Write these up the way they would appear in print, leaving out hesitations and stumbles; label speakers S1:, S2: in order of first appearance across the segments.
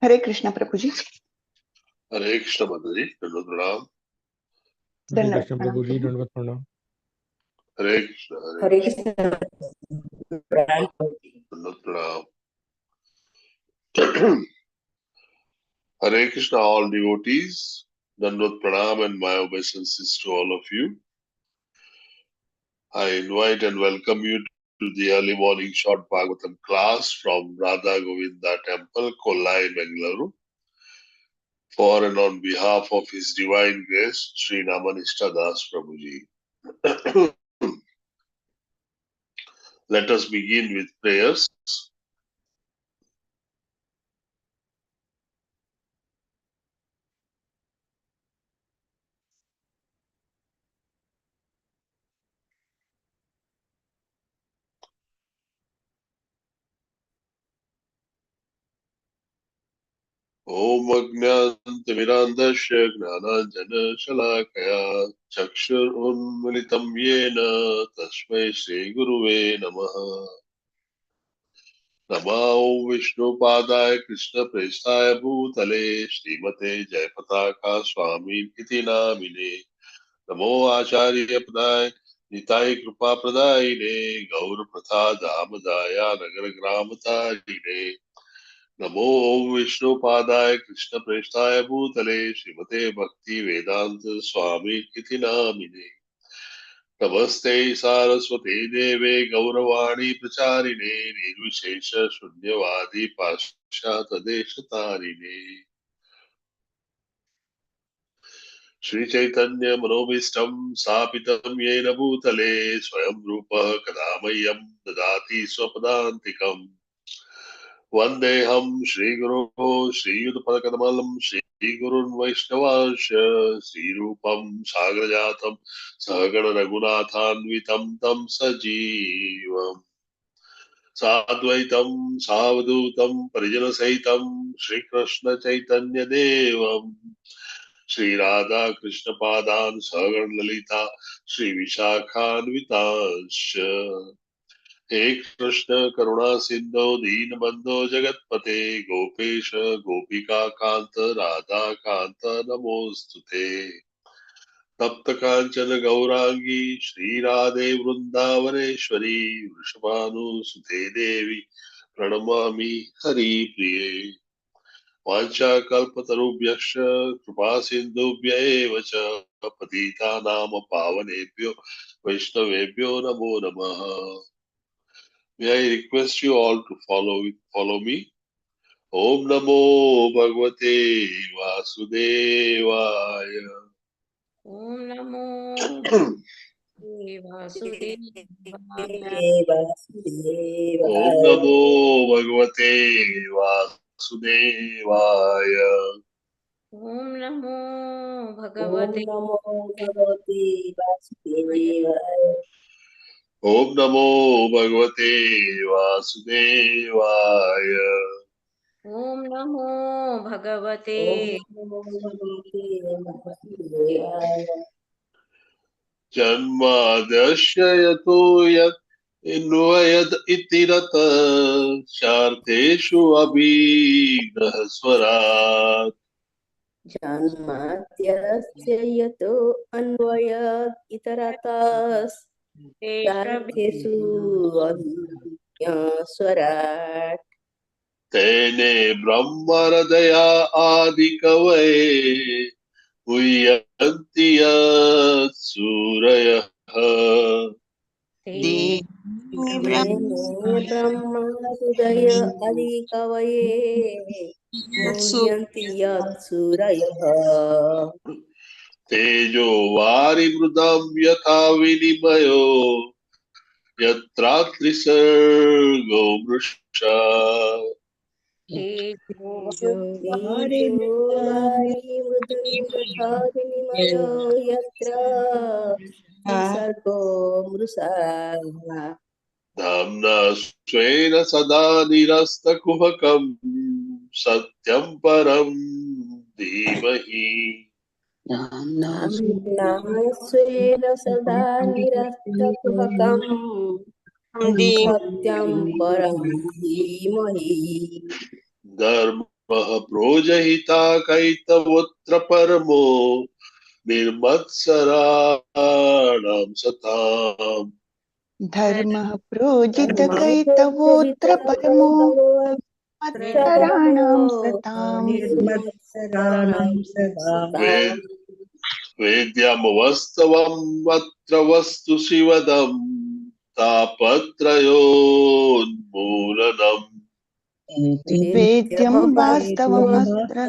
S1: हरे कृष्ण प्रभु जी।
S2: हरे कृष्ण माता जी, दंडवत प्रणाम।
S3: हरे कृष्ण प्रभु जी, दंडवत प्रणाम।
S2: हरे कृष्ण दंडवत प्रणाम। Hare Krishna, all devotees, Dandot Pranam and my obeisances to all of you. I invite and welcome you to the early morning short Bhagavatam class from Radha Govinda Temple, Kollai, Bengaluru, for and on behalf of His Divine Grace, Sri Namanishta Das Prabhuji. Let us begin with prayers. Om Ajnantimirandasya Gnananjana Shalakaya Chakshurunmilitam Yena Tasmai Shri Guruve Namaha. Nama Om Vishnu Padaya Krishna Prestaya Bhutale Srimate Jayapataka Swami Iti Namine. Namo Acharya Padaya Nitai Kripa Pradayine Gaur Pratha Damadaya Nagar Gramatayine. नमो ओम विष्णु पादाय कृष्ण प्रेष्ठाय भूतले श्रीमते भक्ति वेदांत स्वामी इति नामिने। नमस्ते सारस्वते देवे गौरवाणी प्रचारिणे निर्विशेष शून्यवादी पाश्चात्य देशतारिणे। श्री चैतन्य मनोभीष्टं स्थापितं येन भूतले स्वयं रूपः कदा मह्यं ददाति स्वपदान्तिकम्। वन्देऽहं श्रीगुरो श्रीयुतपदकमलं श्रीगुरुन् वैष्णवांश श्रीरूपं साग्रजातं सहगणरघुनाथान्वितं तं सजीवम् साद्वैतं सावधूतं परिजनसहितं श्रीकृष्णचैतन्यदेवम् श्रीराधा कृष्णपादान् सहगणललिता श्रीविशाखान्वितांश्च। हे कृष्ण करुणा सिंधु दीनबंधो जगतपते गोपेश गोपिका कांत राधा कांत नमोस्तुते। तप्त कांचन गौरांगी श्री राधे वृंदावनेश्वरी वृषभानुसुते देवी प्रणमामि हरिप्रिये। वाञ्छाकल्पतरुभ्यश्च कृपा सिन्धुभ्य एव च पतितानां पावनेभ्यो वैष्णवेभ्यो नमो नमः। May I request you all to follow me. Om Namo Bhagavate Vasudevaya.
S4: Om Namo Vasudevaya.
S2: Om Namo Bhagavate Vasudevaya.
S4: Om Namo
S5: Bhagavate
S2: Om Namo Bhagavate Vasudevaya.
S4: Om Namo Bhagavate
S2: Janmadasya yato yat Invayad itirata Sharteshu abhinahaswarat.
S5: Janmatyasya yato anvayat itaratas Sharthesu swarat
S2: Tene brahmaradaya adikavaye Uyanti yat surayaha.
S5: Brahma Hridaya Adikavaye Muhyanti Yat Suraya
S2: Tejo vari mrudam yatha vinimayo Yatra trisargo mrusha.
S5: Tejovari Mudam Yatha Vinimaya Yatra Sargo Mrusa
S2: Dhamna svena sada nirasta kuhakam Satyam param dhimahi.
S5: Namnasvena Sada Nirasta Kuhakam Satyam Param Dhimahi
S2: Dharma प्रोजहिता कैतवोत्र परमो निर्मत्सराणां सताम्
S1: धर्मः प्रोजितकैतवोऽत्र परमो मत्सराणां सताम्
S5: निर्मत्सराणां सताम्
S2: वेद्यमवस्तवम् अत्र वस्तु शिवदम् तापत्रयोन्मूलनम्
S1: वेद्यं वास्तवमस्त्र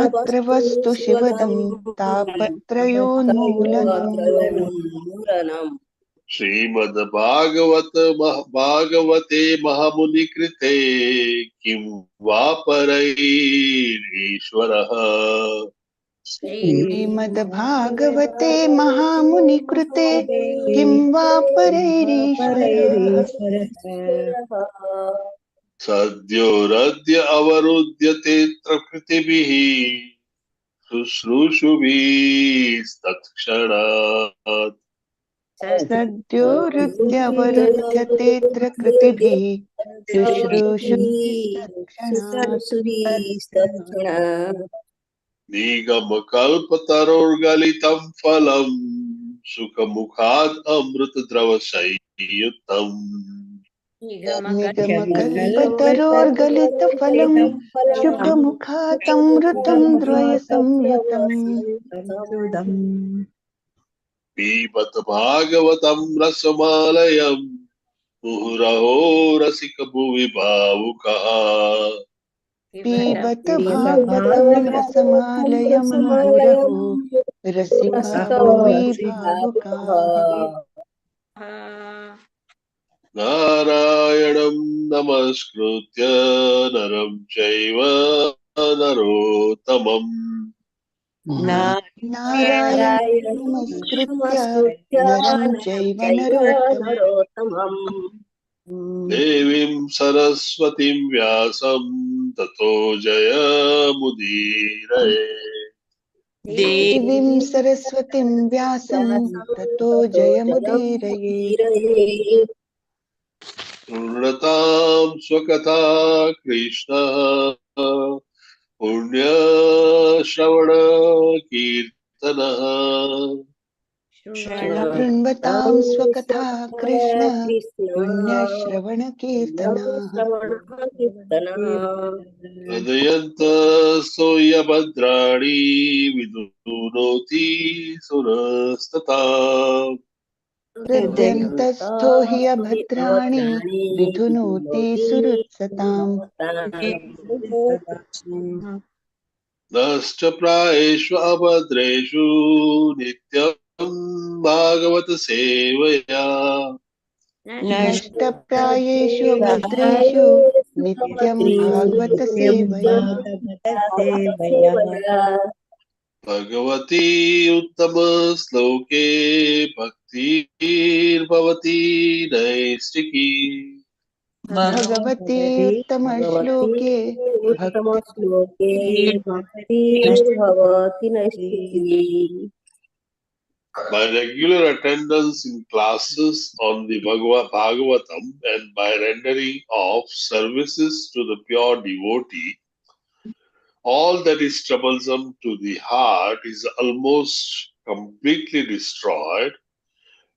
S1: अत्र वस्तु शिवदं तापत्रयोन्मूलनम्
S2: भागवते महामुनिकृते किं वा परैरीश्वरः
S1: श्रीमद्भागवते महामुनिकृते किं वा परैरीश्वरः
S2: सद्योरद्य अवरुध्यतेऽत्र कृतिभिः शुश्रूषुभिस्तत्क्षणात्
S1: सद्योरुद्यवरुध्यतेऽत्र कृतिभिः शुश्रूषुभिस्तत्क्षणात्
S2: निगमकल्पतरोर्गलितं फलम् सुखमुखात् अमृतद्रवसंयुतम्
S1: निगमकल्पतरोर्गलितफलं शुकमुखातमृतं द्वयसंयुतम्
S2: पीबत भागवतं रसमालयम् मुहुरहो रसिक भुवि भावुकः
S1: पीबत भागवतं रसमालयं मुहुरहो रसिका भुवि भावुकाः
S2: नारायणं नमस्कृत्य नरं चैव नरोत्तमम्
S1: नारायणं नमस्कृत्य नरं चैव नरोत्तमम्
S2: देवीं सरस्वतीं व्यासं ततो जयमुदीरये
S1: देवीं सरस्वतीं व्यासं ततो जयमुदीरये
S2: पूर्णतां स्वकथा कृष्णः पुण्यश्रवण कीर्तनः
S1: शृण्वतां स्वकथा कृष्ण पुण्यश्रवणकीर्तनाः
S2: हृदयन्तस्तोयभद्राणि विदुनोति सुरस्तथा
S1: हृद्यन्तस्थो हि अभद्राणि विधुनोति सुहृत्सताम्
S2: नश्च प्रायेषु अभद्रेषु नित्यं भागवत सेवया
S1: नष्टप्रायेषु अभद्रेषु नित्यं भागवत सेवया
S2: भगवती उत्तम श्लोके भक्तिर्भवती नैष्टिकी
S1: भगवती उत्तमश्लोके भक्ति
S5: भक्तिर्भवति नैष्टिकी
S2: By regular attendance in classes on the Bhagavatam and by rendering of services to the pure devotee, all that is troublesome to the heart is almost completely destroyed,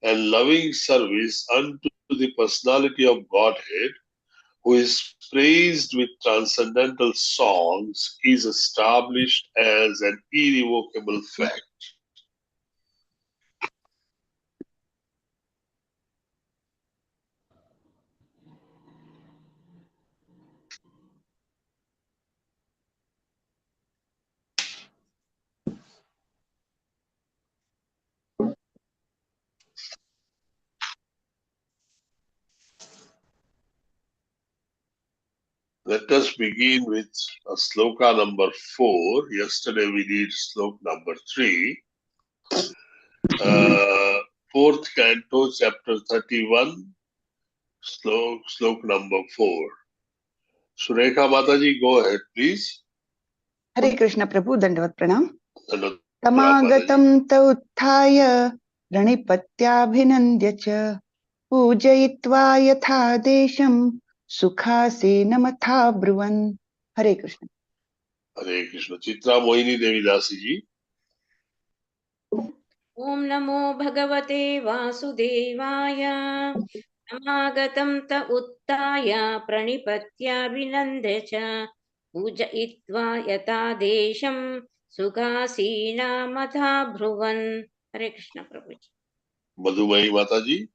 S2: and loving service unto the personality of Godhead, who is praised with transcendental songs, is established as an irrevocable fact. Let us begin with sloka number 4. Yesterday we did sloka number 3. Fourth canto, chapter 31, sloka number 4. Surekha Mataji, go ahead, please.
S1: हरे कृष्ण प्रभु दंडवत प्रणाम
S2: Mataji.
S1: तमागतं त उत्थाय रणिपत्याभिनन्द्य च पूजयित्वा यथा देशं सुखासेनमथा ब्रुवन् Hare Krishna
S2: Hare Krishna. Chitra Mohini Devi Dasi ji.
S4: ॐ नमो भगवते वासुदेवाय समागतं त उत्थाय प्रणिपत्याभिनन्द्य च पूजयित्वा यथादेशं सुखासीनामथा ब्रुवन् हरे कृष्ण प्रभु जी।
S2: Madhumayi Mata ji.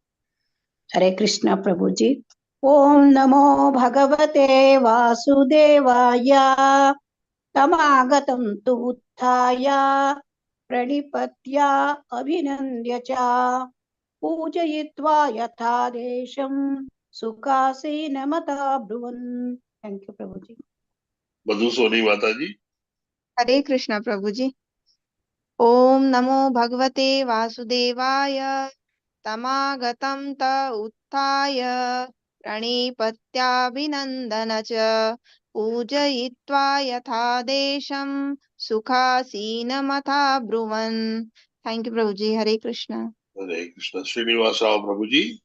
S5: हरे कृष्ण प्रभु जी। ओम नमो भगवते वासुदेवाय तमागतं तु उत्थाय प्रणिपत्या अभिनन्द्य च पूजयित्वा यथादेशं सुखासीनमता ब्रुवन्। थैंक यू प्रभु जी।
S2: Madhusoni Mata ji.
S6: हरे कृष्ण प्रभु जी। ओम नमो भगवते वासुदेवाय तमागतं त उत्थाय प्रणिपत्याभिनन्दन च पूजयित्वा यथादेशं सुखासीनमथा ब्रुवन्। Thank you Prabhu ji. Hare Krishna.
S2: Hare Krishna. Srinivasa Prabhu ji.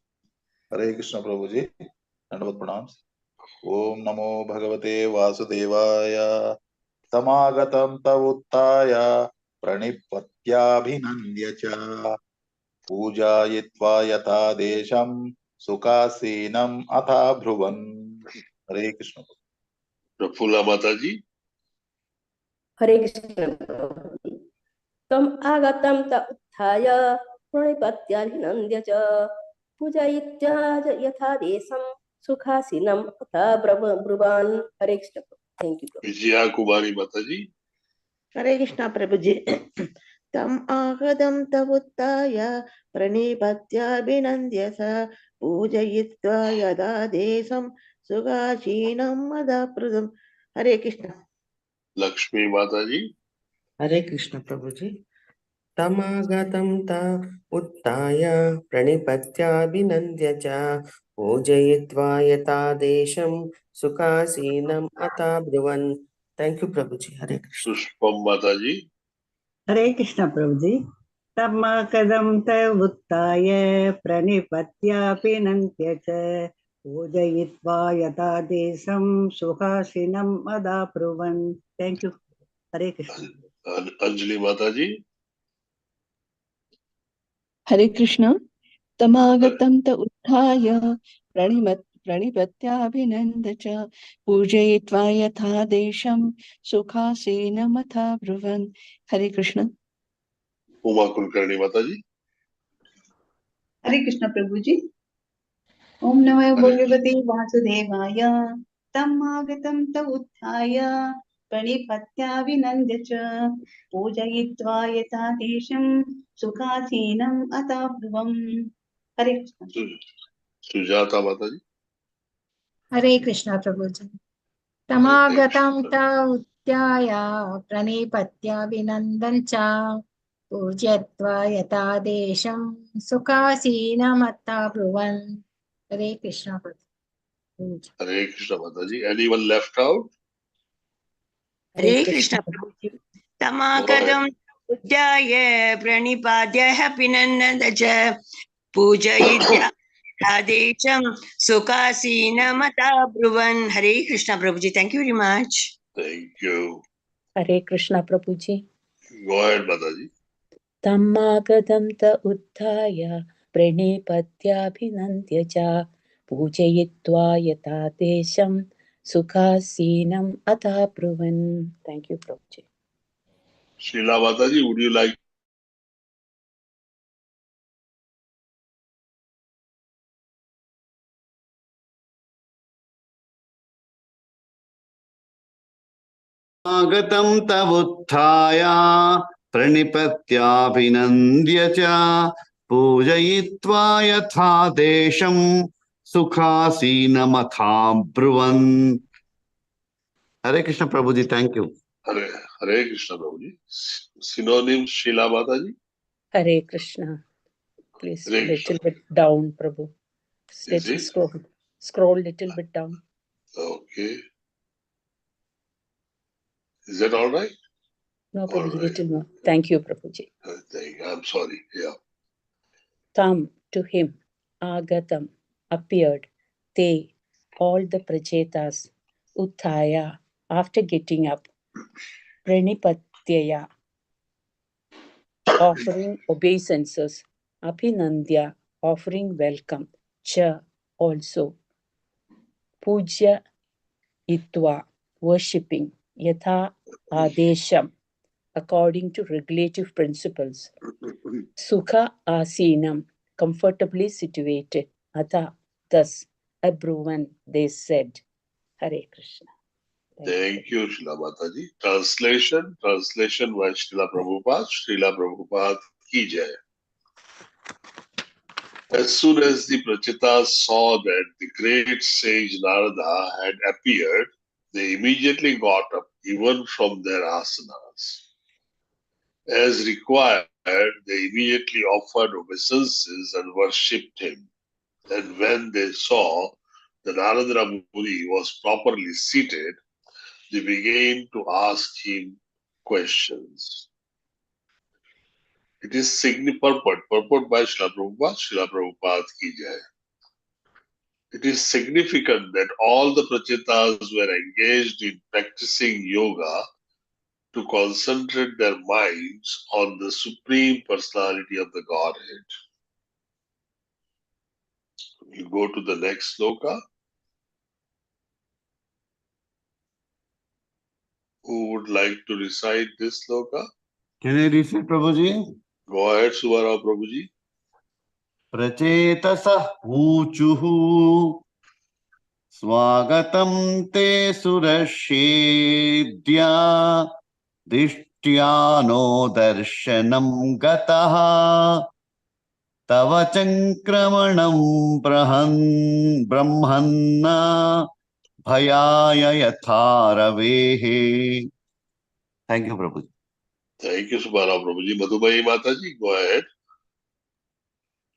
S7: हरे कृष्ण प्रभु जी। दंडवत प्रणाम। ओम नमो भगवते वासुदेवाय समागतं तव उत्थाय प्रणिपत्याभिनन्द्य च पूजयित्वा यथादेशं सुखासीनम् अथा ब्रुवन्। Hare Krishna.
S2: Prafula Mata ji.
S5: हरे कृष्ण तम आगतं त उत्थाय प्रणिपत्याभिनन्द्य च पूजयित्वा यथादेशं सुखासीनम् अथा ब्रुवान्। Hare Krishna. Thank you.
S2: Vijaya Kumari Mata ji.
S1: हरे कृष्ण प्रभु जी। तम आहदं तवुत्थाय प्रणिपत्याभिनन्द्य स पूजयित्वा यदादेशं सुखासीनं मदाप्रदम्। हरे कृष्ण।
S2: Lakshmi Mata ji.
S8: हरे कृष्ण प्रभु जी। तमागतं त उत्थाय प्रणिपत्याभिनन्द्य च पूजयित्वा यथादेशं सुखासीनम् अथा ब्रुवन्। Thank you Prabhu ji. Hare Krishna.
S2: Pushpam Mata ji.
S9: हरे कृष्ण प्रभु जी। तमाकदं तव उत्थाय प्रणिपत्याभिनन्द्य च पूजयित्वा यथादेशं सुखासीनं मदाब्रुवन्। Thank you. Hare Krishna.
S2: Anjali Mata ji.
S10: हरे कृष्ण। तमागतं त उत्थाय प्रणिपत्याभिनन्द च पूजयित्वा यथा देशं सुखासीनमथा ब्रुवन्। Hare Krishna.
S2: Uma Kulkarni Mata ji.
S11: हरे कृष्ण प्रभु जी। ओम नमो
S2: Hare
S11: भगवते वासुदेवाय तम् आगतं त उत्थाय प्रणिपत्याभिनन्द्य च पूजयित्वा यथादेशं सुखासीनम् अताब्रुवम्। हरे कृष्ण।
S2: Sujata Mata ji.
S12: हरे कृष्ण प्रभु जी।
S2: Hare
S12: तमागतं
S2: Krishna.
S12: त उत्थाय प्रणिपत्याभिनन्दं च पूज्यत्वा यथादेशं सुखासीनमत्ता ब्रुवन्। हरे कृष्ण प्रभु जी।
S2: Hare Krishna Mata ji. Anyone left out?
S5: Hare
S1: Hare
S5: Krishna.
S1: Krishna प्रभु जी।
S2: Go ahead.
S1: तमागतं उद्याय प्रणिपाद्यः पिनन्दन च पूजयित्या आदेशं सुखासीनमता ब्रुवन्। हरे कृष्ण प्रभु ji. Thank you very much.
S2: Thank you.
S13: Hare Krishna Prabhu ji.
S2: Go ahead Mata ji.
S13: तमागतं त उत्थाय प्रणिपत्याभिनन्द्य च पूजयित्वा यथा देशं सुखासीनम् अथा ब्रुवन्। Thank you Prabhu ji.
S2: Srila Mata ji, would you like?
S14: आगतं तवुत्थाय प्रणिपत्याभिनन्द्य च पूजयित्वा यथा देशं सुखासीनमथा ब्रुवन्। हरे कृष्ण प्रभु ji. Thank you.
S2: Hare Krishna Prabhu ji. Synonyms Srila Mata ji.
S13: Hare Krishna. Please
S2: Hare Krishna.
S13: Little bit down Prabhu.
S2: Is it?
S13: Scroll little bit down.
S2: Okay. Is that all right?
S13: No
S2: All
S13: Prabhuji,
S2: right.
S13: little more. Thank you Prabhuji.
S2: Thank you. I'm sorry. Yeah.
S13: Tam, to him, Agatam, appeared, they, all the Prachetas, Uthaya, after getting up, Pranipatyaya, offering obeisances. Abhinandya, offering welcome. Cha, also. Puja itva, worshipping. Yatha adesham, according to regulative principles. Sukha asinam, comfortably situated. Atha, thus. Abruvan, they said. Hare Krishna.
S2: Thank you, Srila Mataji. Translation by Srila Prabhupada. Srila Prabhupada ki jai. As soon as the Prachitas saw that the great sage Narada had appeared, they immediately got up, even from their asanas. As required, they immediately offered obeisances and worshipped him. And when they saw that Narada Muni was properly seated, they began to ask him questions. It is purport by Srila Prabhupada ki jai. It is significant that all the Prachitas were engaged in practicing yoga to concentrate their minds on the Supreme Personality of the Godhead. You go to the next sloka. Who would like to recite this sloka?
S14: Can I recite, Prabhuji?
S2: Go ahead, Suvarao Prabhuji.
S14: Prachetasah ऊचुः स्वागतं ते सुरश्येद्या दिष्ट्यानो दर्शनं गतः तव चङ्क्रमणं ब्रह्मन् भयाय यथा रवेः. Thank you, Prabhuji.
S2: Thank you, Suvarao Prabhuji. Madhubai Mataji, go ahead.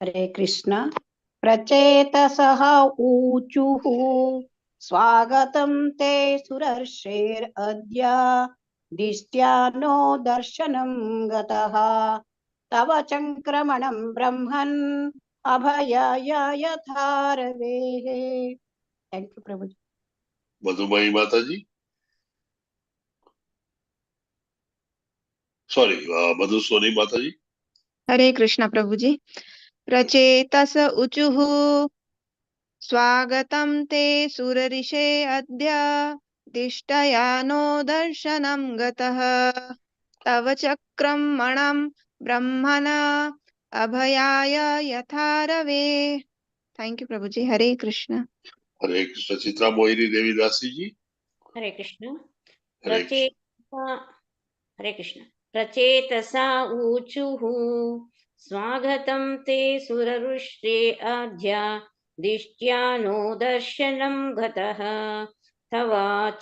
S15: हरे कृष्ण. प्रचेतसः ऊचुः स्वागतं ते सुरर्षेरद्य दिष्ट्या नो दर्शनं गतः तव चङ्क्रमणं ब्रह्मन् अभयाय यथा रवेः. Thank you Prabhu.
S2: Madhubai Mataji. Sorry, Madhusoni Mataji.
S6: Hare Krishna Prabhuji. प्रचेतस ऊचुः स्वागतं ते सुरऋषे अद्य दिष्टयानो दर्शनं गतः तव चक्रमणं ब्रह्मणा अभयाय यथा रवे. Thank you Prabhuji. Hare Krishna.
S2: Hare Krishna. Chitra Mohini Devi Dasi ji.
S4: Hare Krishna.
S2: Hare Krishna.
S4: हरे कृष्ण. प्रचेतसा ऊचुः स्वागतं ते सुरऋषे अद्य दिष्ट्या नो दर्शनं गतः तव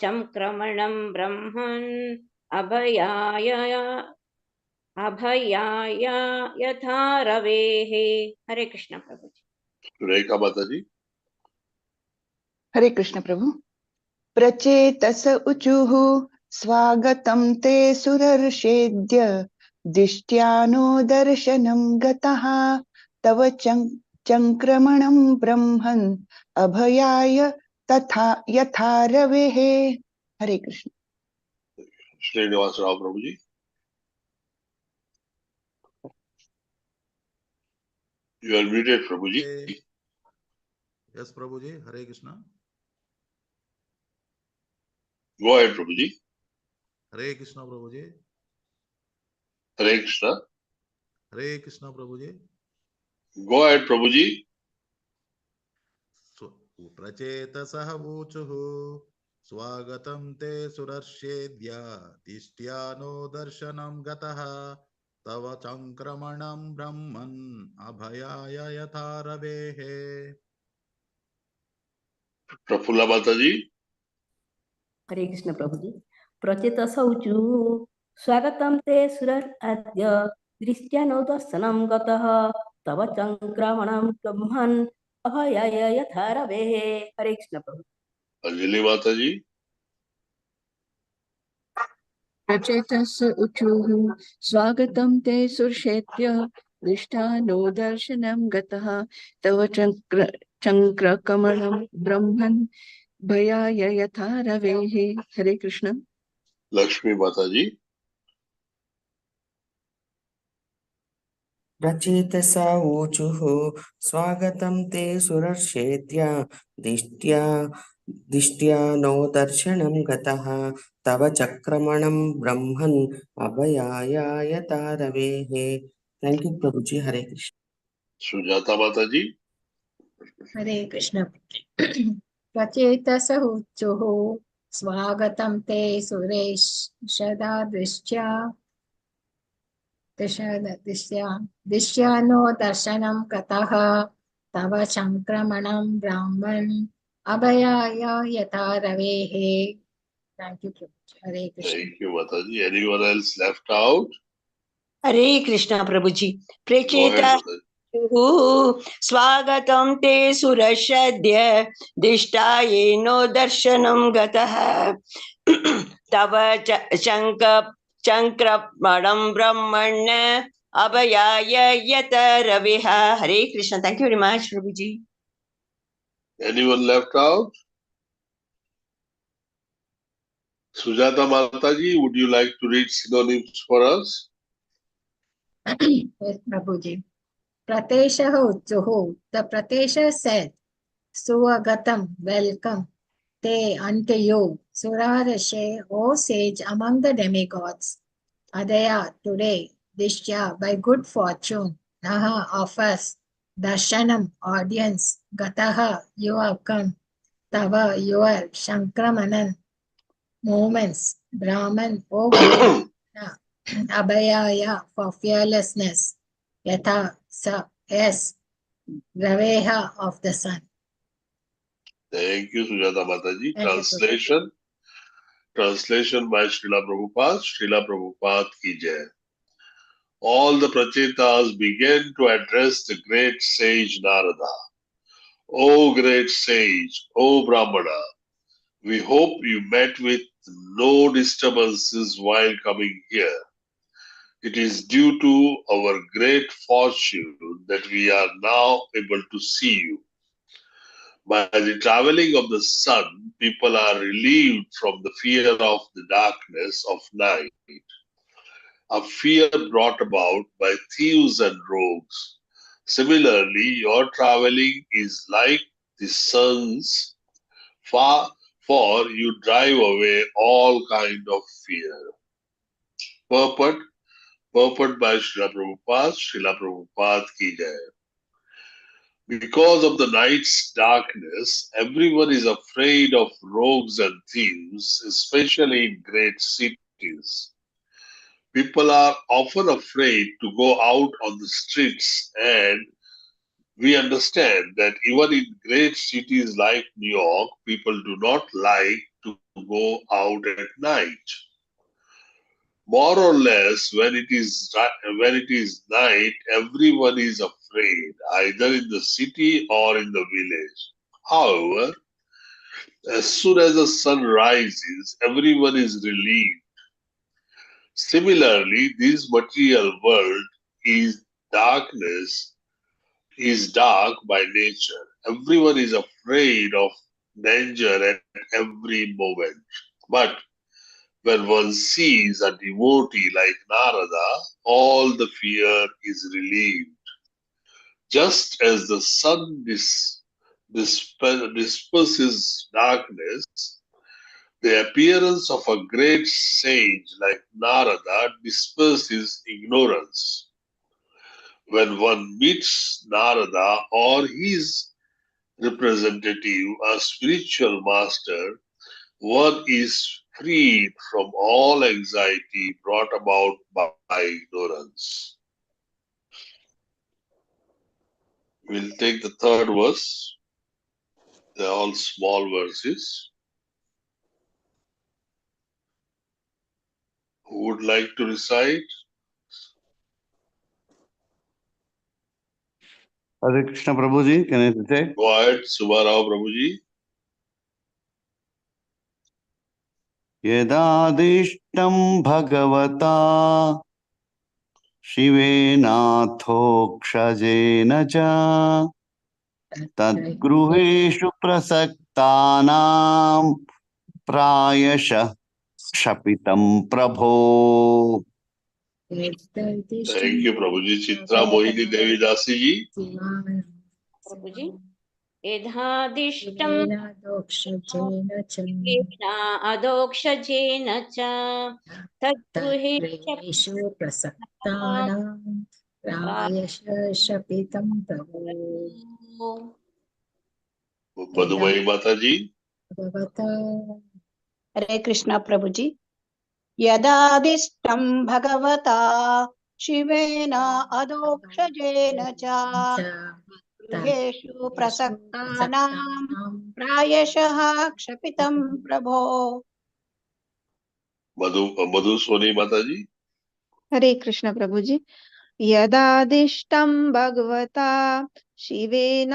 S4: चक्रमणं ब्रह्मन् अभयाय यथा रवेः. हरे कृष्ण प्रभु.
S2: Rekha Mataji.
S6: हरे कृष्ण प्रभु. प्रचेतस ऊचुः स्वागतं ते सुरर्षेद्य दिष्ट्यानो दर्शनं गतः तव चङ्क्रमणं ब्रह्मन् अभयाय तथा यथा रवेः. हरे Krishna.
S2: Srinivas Rao Prabhuji. You are muted, Prabhuji.
S7: Yes, Prabhuji. Hare Krishna.
S2: Go ahead, Prabhuji.
S7: Hare Krishna, Prabhuji.
S2: Hare Krishna.
S7: Hare Krishna, Prabhuji.
S2: Go ahead, Prabhuji.
S7: प्रचेतसः ऊचुः स्वागतं ते सुरर्षेद्य दिष्ट्यानो दर्शनं गतः तव चङ्क्रमणं ब्रह्मन् अभयाय यथा रवेः.
S2: Prafulla Mataji.
S5: हरे कृष्ण प्रभु जी. प्रचेतस ऊचुः स्वागतं ते सुरर्षेद्य दृष्ट्या नो दर्शनं गतः तव चङ्क्रमणं ब्रह्मन् अभयाय यथा रवेः. हरे कृष्ण प्रभु.
S2: Anjali Mataji.
S10: प्रचेतस ऊचुः स्वागतं ते सुरर्षेद्य दिष्ट्या नो दर्शनं गतः तव चङ्क्रकमलं ब्रह्मन् भयाय यथा रवेः. हरे कृष्ण.
S2: Lakshmi Mataji.
S8: प्रचेतसा ऊचुः स्वागतं ते सुरर्षेद्या दिष्ट्या नो दर्शनं गतः तव चक्रमणं ब्रह्मन् अभयाय तारवेः. Thank you, Prabhuji. Hare Krishna.
S2: Sujata Mataji.
S12: Hare Krishna प्रचेतस ऊचुः स्वागतं ते सुरेश सदा दिश्या नो दर्शनं गतः तव संक्रमणं ब्राह्मण अभयाय यथा रवेः. Thank you, Prabhuji. Hare Krishna.
S2: Thank you, Mataji. Anyone else left out?
S1: Hare Krishna Prabhuji.
S2: Go ahead,
S1: Precheta
S2: Mataji.
S1: स्वागतं ते सुरशद्य दिष्टायेनो दर्शनं गतः तव चङ्क्रमणं ब्रह्मण्य अभयाय यत रविः. हरे Krishna. Thank you very much, Prabhuji.
S2: Anyone left out? Sujata Mataji, would you like to read synonyms for us?
S12: Yes, Prabhuji. Pratesha Uchuhu. The Pratesha said, Suagatam, welcome. Te unto you, Surarashe, O sage among the demigods. Adaya, today, Dishya, by good fortune, Naha, of us, Darshanam, audience, Gataha, you have come, Tava, your Shankramanan, movements, Brahman, O great, Abhayaya, for fearlessness, Yatha, sa, yes, Raveha of the sun.
S2: Thank you, Sujata Mataji.
S12: Thank you,
S2: Translation. Translation by Srila Prabhupada. Srila Prabhupada ki jai. All the Prachetas began to address the great sage Narada. O great sage, O Brahmana, we hope you met with no disturbances while coming here. It is due to our great fortune that we are now able to see you. By the traveling of the sun, people are relieved from the fear of the darkness of night, a fear brought about by thieves and rogues. Similarly, your traveling is like the sun's, for you drive away all kind of fear. Purport by Srila Prabhupada ki jai. Because of the night's darkness, everyone is afraid of rogues and thieves, especially in great cities. People are often afraid to go out on the streets, and we understand that even in great cities like New York, people do not like to go out at night. More or less, when it is night, everyone is afraid, either in the city or in the village. However, as soon as the sun rises, everyone is relieved. Similarly, this material world is dark by nature. Everyone is afraid of danger at every moment. But when one sees a devotee like Narada, all the fear is relieved. Just as the sun disperses darkness, the appearance of a great sage like Narada disperses ignorance. When one meets Narada or his representative, a spiritual master, one is freed from all anxiety brought about by ignorance. We'll take the third verse. They're all small verses. Who would like to recite?
S14: Hare Krishna Prabhuji, can I recite?
S2: Go ahead, Subharao Prabhuji.
S14: यदादिष्टं भगवता शिवेनाथोक्षजेन च तद्गृहेषु प्रसक्तानां प्रायशः Shapitam Prabho.
S2: Thank you, Prabhuji. Chitra Mohini Devi Dasi ji.
S4: प्रभुजी यदादिष्टं अधोक्षजेन च
S12: तद्गृहेषु प्रसक्तानां प्रायशः शपितं प्रभो
S2: Madhumai Mataji.
S12: भगवता
S15: हरे कृष्ण प्रभु जी यदादिष्टं भगवता शिवेन अधोक्षजेन च गृहेषु प्रसक्तानां प्रायशः क्षपितं प्रभो
S2: Madhu Soni Mataji.
S16: Hare Krishna प्रभु जी यदादिष्टं भगवता शिवेन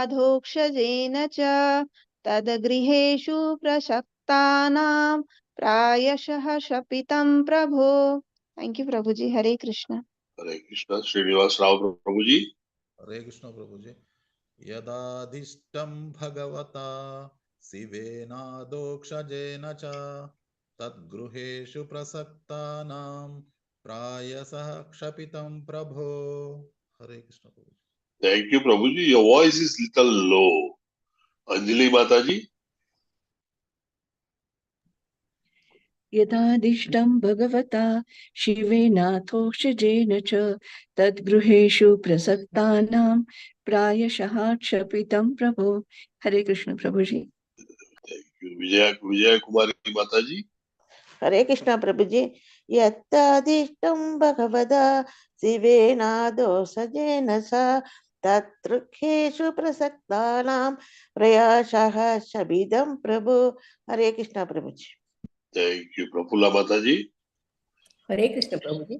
S16: अधोक्षजेन च तद्गृहेषु प्रसक्तानां प्रायशः शपितं प्रभो thank you Prabhu ji Hare Krishna
S2: Hare Krishna. Srinivas Rao Prabhuji.
S7: Hare Krishna Prabhuji. Yadadishtam Bhagavata Sivenadokshajena cha Tadgruheshu Prasaktanam Prayasah Kshapitam Prabho. Hare Krishna Prabhuji.
S2: Thank you, Prabhuji. Your voice is little low. Anjali Mataji.
S10: यदादिष्टं भगवता शिवेनाथोक्षजेन च तद्गृहेषु प्रसक्तानां प्रायशः क्षपितं प्रभो हरे कृष्ण प्रभु जी
S2: Thank you. Vijaya Kumari Mataji.
S17: Hare Krishna प्रभु जी यत्तादिष्टं भगवदा शिवेनादोषजेन स तत्रुखेषु प्रसक्तानां प्रयासः शबिदं प्रभु हरे कृष्ण प्रभु जी
S2: Thank you. Prafula Mataji.
S5: Hare Krishna प्रभु जी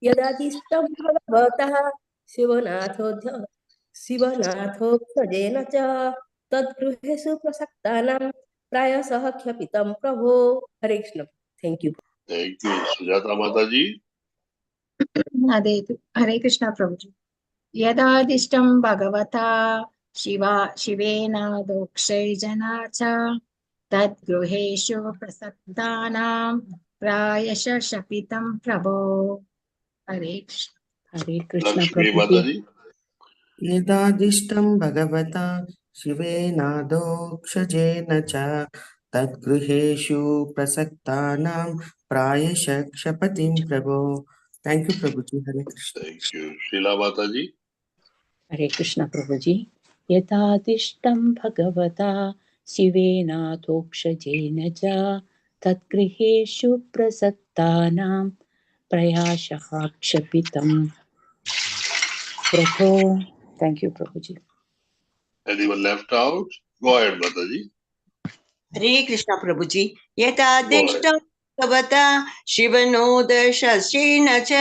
S5: यदादिष्टं भगवतः शिवनाथोक्षजेन च तद्गृहेषु प्रसक्तानां प्रायशः क्षपितं प्रभो Hare Krishna thank you
S2: Thank you. Sujata Mataji.
S12: Hare Krishna प्रभु जी यदादिष्टं भगवता शिवेनादोक्षजना च तद्गृहेषु प्रसक्तानां प्रायशः शपितं प्रभो हरे
S13: कृष्ण
S2: Lakshmi
S13: प्रभु जी
S2: Mataji.
S8: यदादिष्टं भगवता शिवेनादोक्षजेन च तद्गृहेषु प्रसक्तानां प्रायशः क्षपतिं प्रभो thank you Prabhu ji Hare Krishna
S2: Thank you. Sheila Mataji.
S13: Hare Krishna प्रभु जी यदादिष्टं भगवता शिवेनाथोक्षजेन च तद्गृहेषु प्रसक्तानां प्रयासः क्षपितं प्रभो thank you Prabhu ji
S2: Anyone left out? Go ahead, Mataji.
S1: Hare Krishna Prabhu ji
S2: Go ahead.
S1: यथादिष्टं भगवता शिवनोदशस्येन च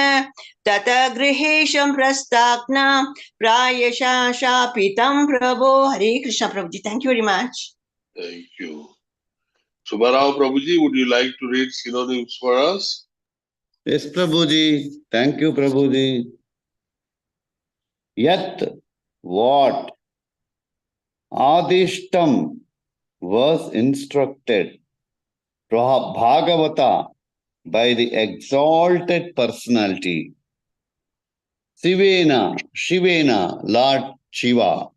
S1: ततः गृहेशं प्रस्ताक्नां प्रायशः शापितं प्रभो हरे कृष्ण प्रभु ji thank you very much
S2: Thank you. Subarao Prabhuji, would you like to read synonyms for us?
S14: Yes, Prabhuji. Thank you, Prabhuji. Yat, what? Adishtam was instructed. Bhagavata, by the exalted personality. Shivena, Lord Shiva.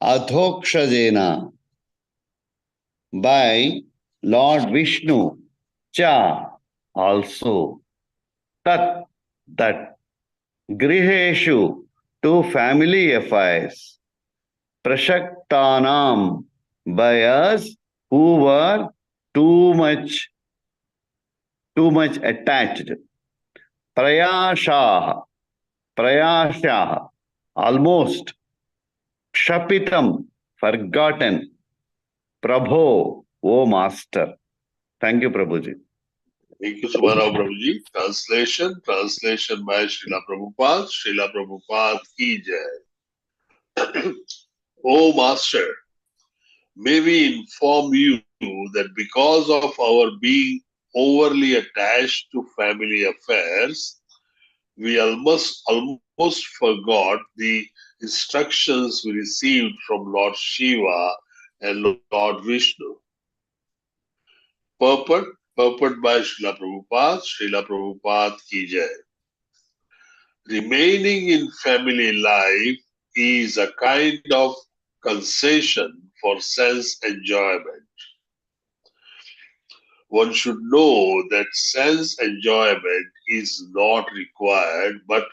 S14: Adhokshajena, by Lord Vishnu. Cha, also. Tat, that. Griheshu, to family affairs. Prashaktanam, by us who were too much attached. Prayashah, almost. Kshapitam, forgotten. Prabho, O Master. Thank you, Prabhuji.
S2: Thank you, Subarao Prabhuji. Translation by Srila Prabhupada. Srila Prabhupada ki jai. O Master, may we inform you that because of our being overly attached to family affairs, we almost forgot the instructions we received from Lord Shiva and Lord Vishnu. Purport by Srila Prabhupada. Srila Prabhupada ki jai. Remaining in family life is a kind of concession for sense enjoyment. One should know that sense enjoyment is not required, but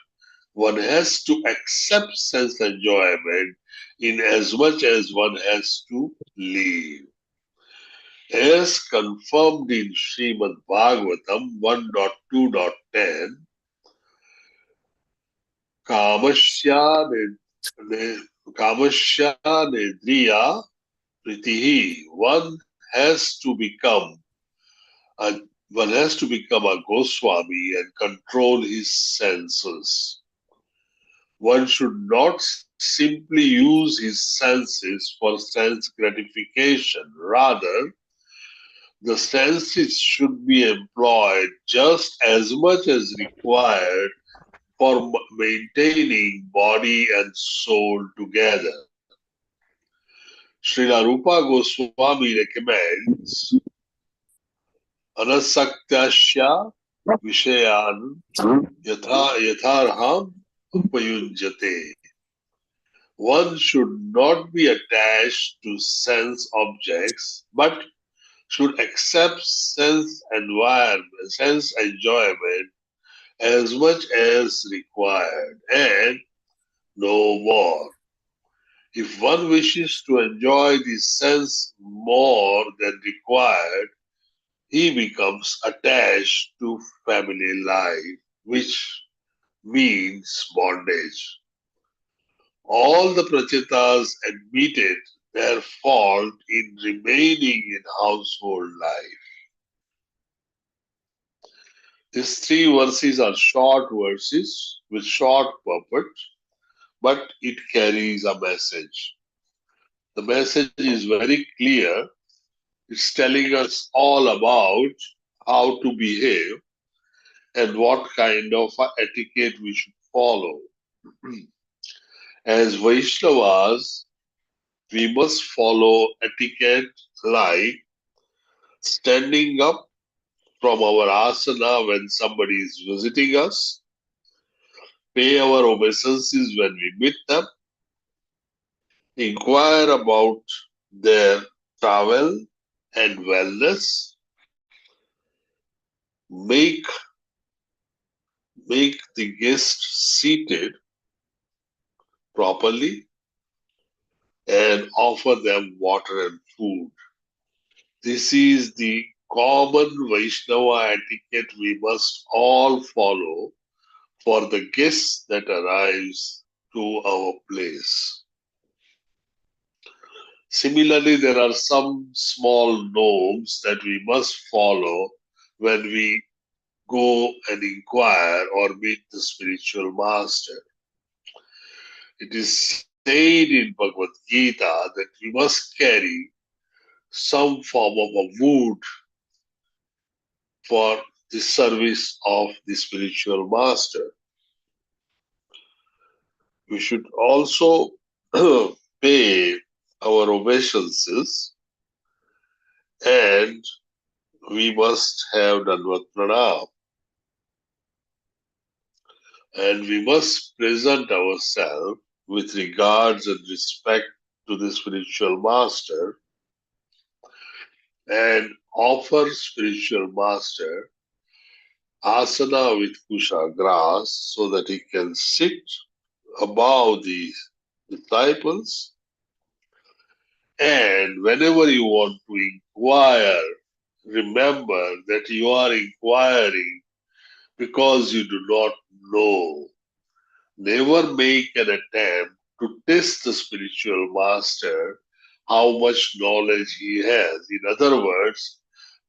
S2: one has to accept sense enjoyment in as much as one has to live. As confirmed in Srimad Bhagavatam 1.2.10, Kamasya Nedriya Pritihi, one has to become a Goswami and control his senses. One should not simply use his senses for sense gratification. Rather, the senses should be employed just as much as required for maintaining body and soul together. Srila Rupa Goswami recommends Anasaktasya Vishayan Yatharham Upayunjate. One should not be attached to sense objects, but should accept sense enjoyment as much as required and no more. If one wishes to enjoy the sense more than required, he becomes attached to family life, which means bondage. All the Prachetas admitted their fault in remaining in household life. These three verses are short verses with short purport, but it carries a message. The message is very clear. It's telling us all about how to behave and what kind of etiquette we should follow. As Vaishnavas, we must follow etiquette like standing up from our asana when somebody is visiting us, pay our obeisances when we meet them, inquire about their travel and wellness, make the guest seated properly, and offer them water and food. This is the common Vaishnava etiquette we must all follow for the guest that arrives to our place. Similarly, there are some small norms that we must follow when we go and inquire or meet the spiritual master. It is said in Bhagavad Gita that we must carry some form of a wood for the service of the spiritual master. We should also pay our obeisances, and we must have Dandavat Pranam. And we must present ourselves with regards and respect to the spiritual master and offer spiritual master asana with kusha grass so that he can sit above the disciples. And whenever you want to inquire, remember that you are inquiring because you do not know. Never make an attempt to test the spiritual master how much knowledge he has. In other words,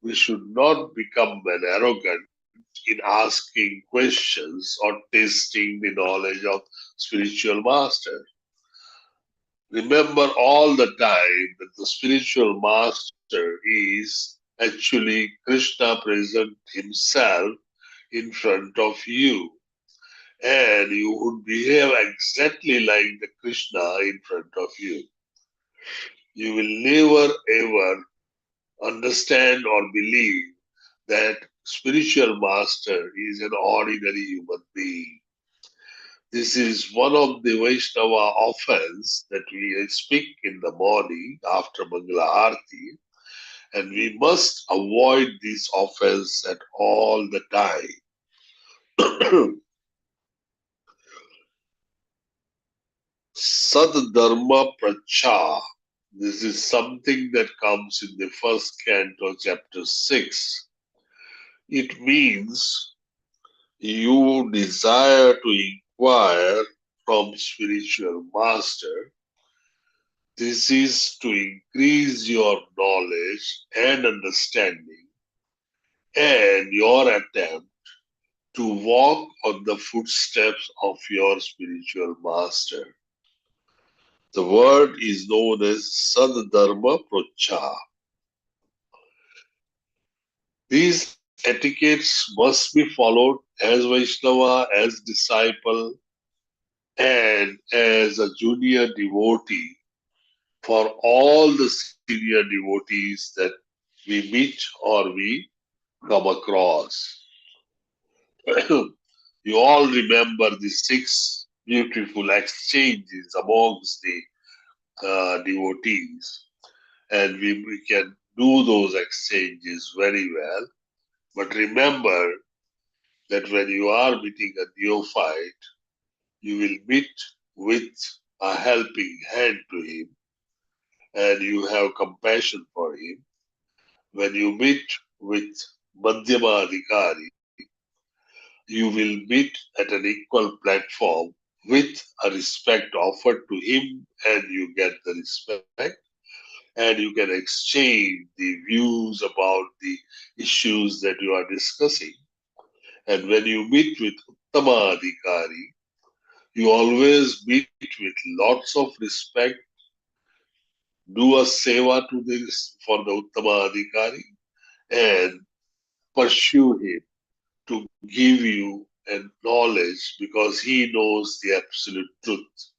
S2: we should not become an arrogant in asking questions or testing the knowledge of spiritual master. Remember all the time that the spiritual master is actually Krishna present himself in front of you. And you would behave exactly like the Krishna in front of you. you will never ever understand or believe that spiritual master is an ordinary human being. This is one of the Vaishnava offense that we speak in the morning after Mangala Arati, and we must avoid this offense at all the time. Sadharma Pracha. This is something that comes in the first canto, chapter 6. It means you desire to inquire from spiritual master. This is to increase your knowledge and understanding and your attempt to walk on the footsteps of your spiritual master. The word is known as Sadharma Pracha. These etiquettes must be followed as Vaishnava, as disciple, and as a junior devotee for all the senior devotees that we meet or we come across. You all remember the 6 beautiful exchanges amongst the devotees, and we can do those exchanges very well. But remember that when you are meeting a neophyte, you will meet with a helping hand to him, and you have compassion for him. When you meet with Madhyama Adhikari, you will meet at an equal platform with a respect offered to him, and you get the respect, and you can exchange the views about the issues that you are discussing. And when you meet with Uttama Adhikari, you always meet with lots of respect, do a seva to this for the Uttama Adhikari, and pursue him to give you a knowledge because he knows the absolute truth.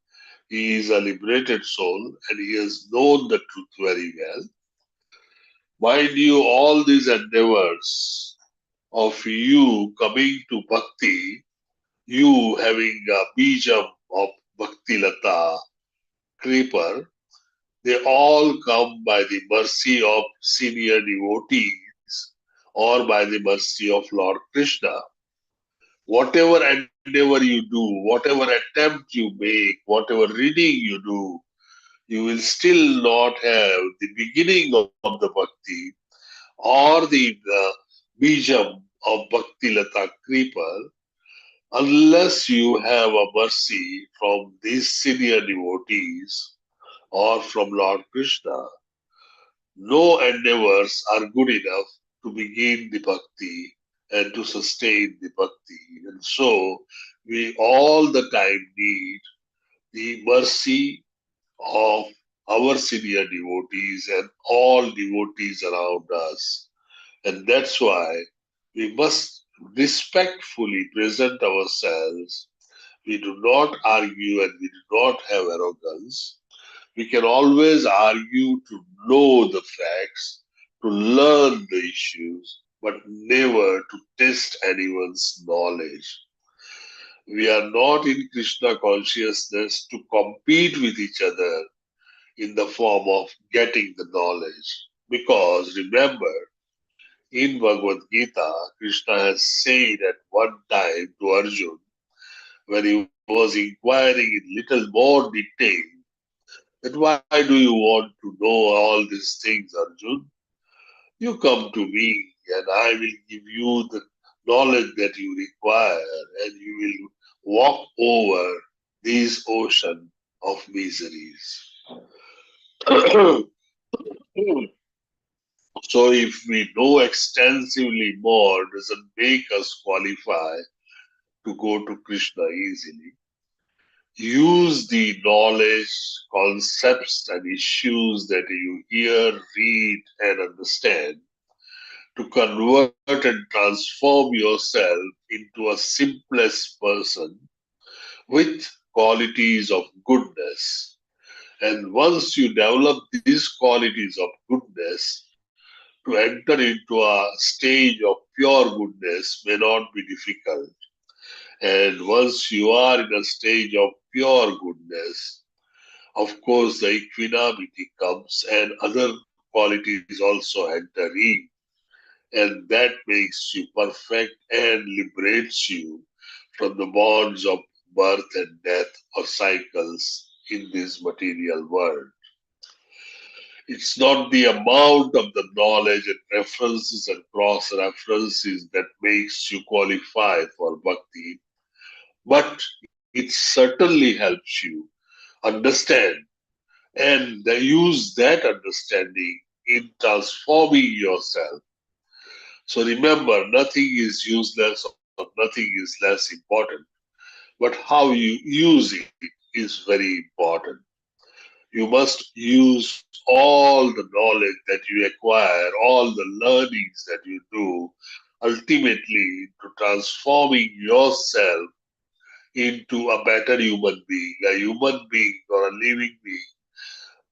S2: He is a liberated soul and he has known the truth very well. Mind you, all these endeavors of you coming to bhakti, you having a bijam of bhakti lata, creeper, they all come by the mercy of senior devotees or by the mercy of Lord Krishna. Whatever endeavor you do, whatever attempt you make, whatever reading you do, you will still not have the beginning of the bhakti or the bijam of bhakti lata creeper unless you have a mercy from these senior devotees or from Lord Krishna. No endeavors are good enough to begin the bhakti and to sustain the bhakti. And so we all the time need the mercy of our senior devotees and all devotees around us. And that's why we must respectfully present ourselves. We do not argue and we do not have arrogance. We can always argue to know the facts, to learn the issues, but never to test anyone's knowledge. We are not in Krishna consciousness to compete with each other in the form of getting the knowledge. Because remember, in Bhagavad Gita, Krishna has said at one time to Arjun, when he was inquiring in little more detail, that why do you want to know all these things, Arjun? You come to me and I will give you the knowledge that you require and you will walk over this ocean of miseries. So if we know extensively more, doesn't make us qualify to go to Krishna easily. Use the knowledge, concepts, and issues that you hear, read, and understand to convert and transform yourself into a simplest person with qualities of goodness. And once you develop these qualities of goodness, to enter into a stage of pure goodness may not be difficult. And once you are in a stage of pure goodness, of course, the equanimity comes and other qualities also enter in. And that makes you perfect and liberates you from the bonds of birth and death or cycles in this material world. It's not the amount of the knowledge and references and cross references that makes you qualify for bhakti, but it certainly helps you understand and use that understanding in transforming yourself. So remember, nothing is useless or nothing is less important, but how you use it is very important. You must use all the knowledge that you acquire, all the learnings that you do, ultimately to transforming yourself into a better human being or a living being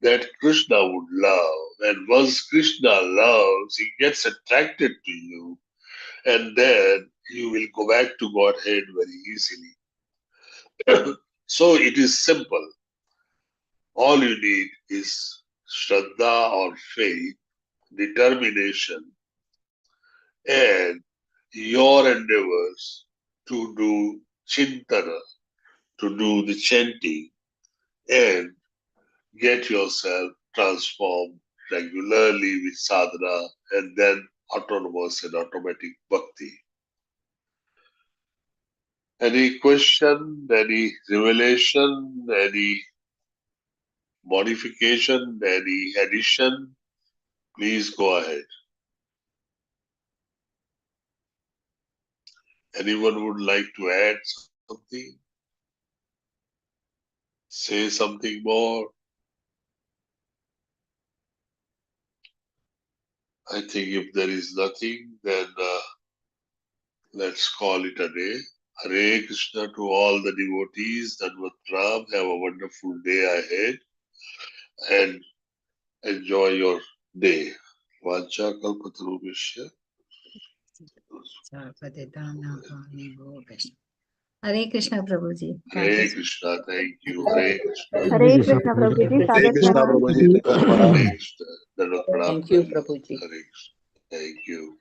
S2: that Krishna would love. And once Krishna loves, he gets attracted to you, and then you will go back to Godhead very easily. So it is simple. All you need is Shraddha or faith, determination, and your endeavors to do chintana, to do the chanting, and get yourself transformed regularly with sadhana and then autonomous and automatic bhakti. Any question, any revelation, any modification, any addition? Please go ahead. Anyone would like to add something? Say something more? I think if there is nothing, then let's call it a day. Hare Krishna to all the devotees. Danvat Ram. Have a wonderful day ahead and enjoy your day. Vancha kalpatarubhishya.
S12: Hare Krishna Prabhuji.
S2: Hare Krishna. Thank you. Hare Krishna.
S5: Hare Krishna Prabhuji,
S7: Hare
S5: Sagat
S7: Krishna
S5: Pranam.
S7: Prabhuji.
S2: Hare Krishna. Danvat Pranam.
S13: Thank you, Prabhuji.
S2: Hare Krishna. Thank you.